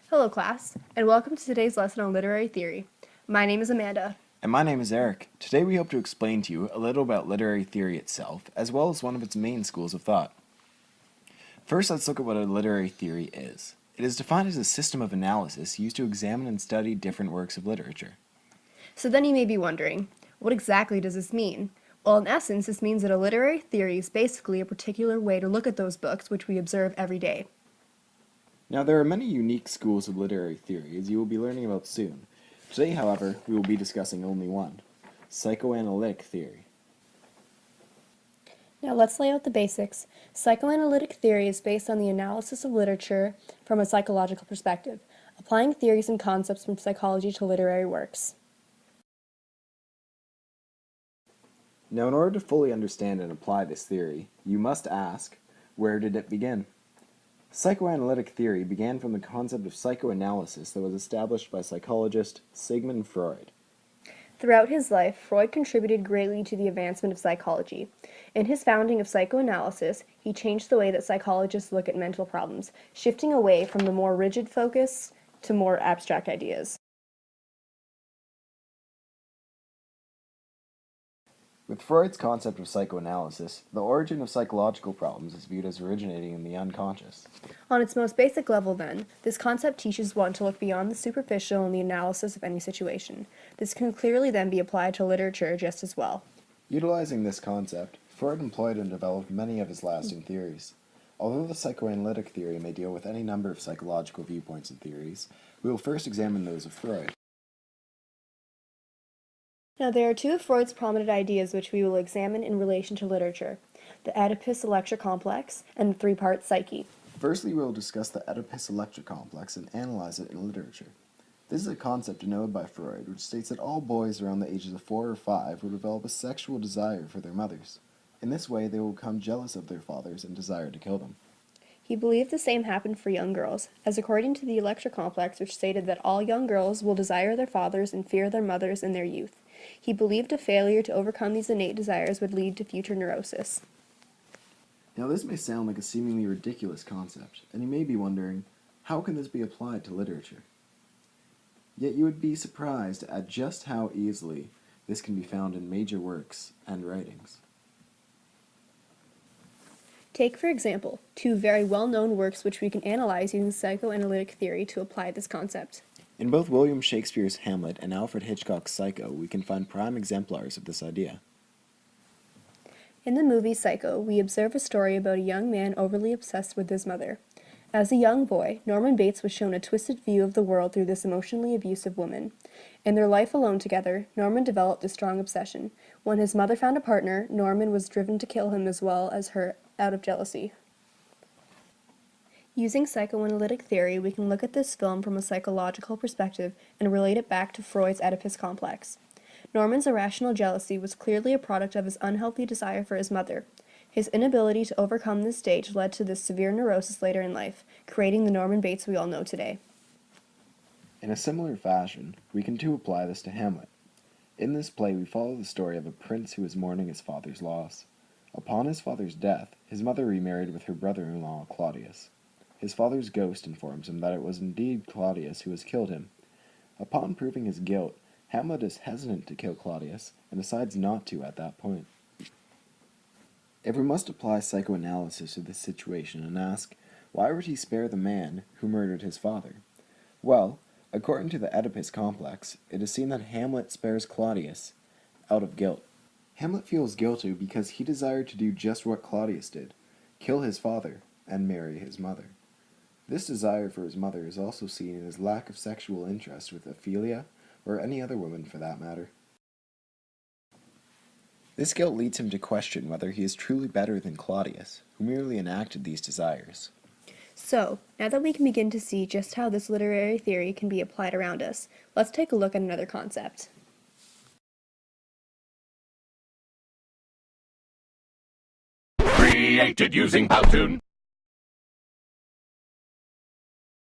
Hello class, and welcome to today's lesson on literary theory. My name is Amanda. And my name is Eric. Today we hope to explain to you a little about literary theory itself, as well as one of its main schools of thought. First, let's look at what a literary theory is. It is defined as a system of analysis used to examine and study different works of literature. So then you may be wondering, what exactly does this mean? Well, in essence, this means that a literary theory is basically a particular way to look at those books which we observe every day. Now, there are many unique schools of literary theory, as you will be learning about soon. Today, however, we will be discussing only one, psychoanalytic theory. Now let's lay out the basics. Psychoanalytic theory is based on the analysis of literature from a psychological perspective, applying theories and concepts from psychology to literary works. Now, in order to fully understand and apply this theory, you must ask, where did it begin? Psychoanalytic theory began from the concept of psychoanalysis that was established by psychologist Sigmund Freud. Throughout his life, Freud contributed greatly to the advancement of psychology. In his founding of psychoanalysis, he changed the way that psychologists look at mental problems, shifting away from the more rigid focus to more abstract ideas. With Freud's concept of psychoanalysis, the origin of psychological problems is viewed as originating in the unconscious. On its most basic level, then, this concept teaches one to look beyond the superficial in the analysis of any situation. This can clearly then be applied to literature just as well. Utilizing this concept, Freud employed and developed many of his lasting theories. Although the psychoanalytic theory may deal with any number of psychological viewpoints and theories, we will first examine those of Freud. Now, there are two of Freud's prominent ideas which we will examine in relation to literature, the Oedipus-Electra complex and the three-part psyche. Firstly, we will discuss the Oedipus-Electra complex and analyze it in literature. This is a concept denoted by Freud, which states that all boys around the ages of 4 or 5 will develop a sexual desire for their mothers. In this way, they will become jealous of their fathers and desire to kill them. He believed the same happened for young girls, as according to the Electra complex, which stated that all young girls will desire their fathers and fear their mothers in their youth. He believed a failure to overcome these innate desires would lead to future neurosis. Now, this may sound like a seemingly ridiculous concept, and you may be wondering, how can this be applied to literature? Yet you would be surprised at just how easily this can be found in major works and writings. Take, for example, two very well-known works which we can analyze using psychoanalytic theory to apply this concept. In both William Shakespeare's Hamlet and Alfred Hitchcock's Psycho, we can find prime exemplars of this idea. In the movie Psycho, we observe a story about a young man overly obsessed with his mother. As a young boy, Norman Bates was shown a twisted view of the world through this emotionally abusive woman. In their life alone together, Norman developed a strong obsession. When his mother found a partner, Norman was driven to kill him as well as her out of jealousy. Using psychoanalytic theory, we can look at this film from a psychological perspective and relate it back to Freud's Oedipus complex. Norman's irrational jealousy was clearly a product of his unhealthy desire for his mother. His inability to overcome this stage led to this severe neurosis later in life, creating the Norman Bates we all know today. In a similar fashion, we can too apply this to Hamlet. In this play, we follow the story of a prince who is mourning his father's loss. Upon his father's death, his mother remarried with her brother-in-law, Claudius. His father's ghost informs him that it was indeed Claudius who has killed him. Upon proving his guilt, Hamlet is hesitant to kill Claudius and decides not to at that point. If we must apply psychoanalysis to this situation and ask, why would he spare the man who murdered his father? Well, according to the Oedipus complex, it is seen that Hamlet spares Claudius out of guilt. Hamlet feels guilty because he desired to do just what Claudius did, kill his father and marry his mother. This desire for his mother is also seen in his lack of sexual interest with Ophelia, or any other woman for that matter. This guilt leads him to question whether he is truly better than Claudius, who merely enacted these desires. So, now that we can begin to see just how this literary theory can be applied around us, let's take a look at another concept. Created using Powtoon.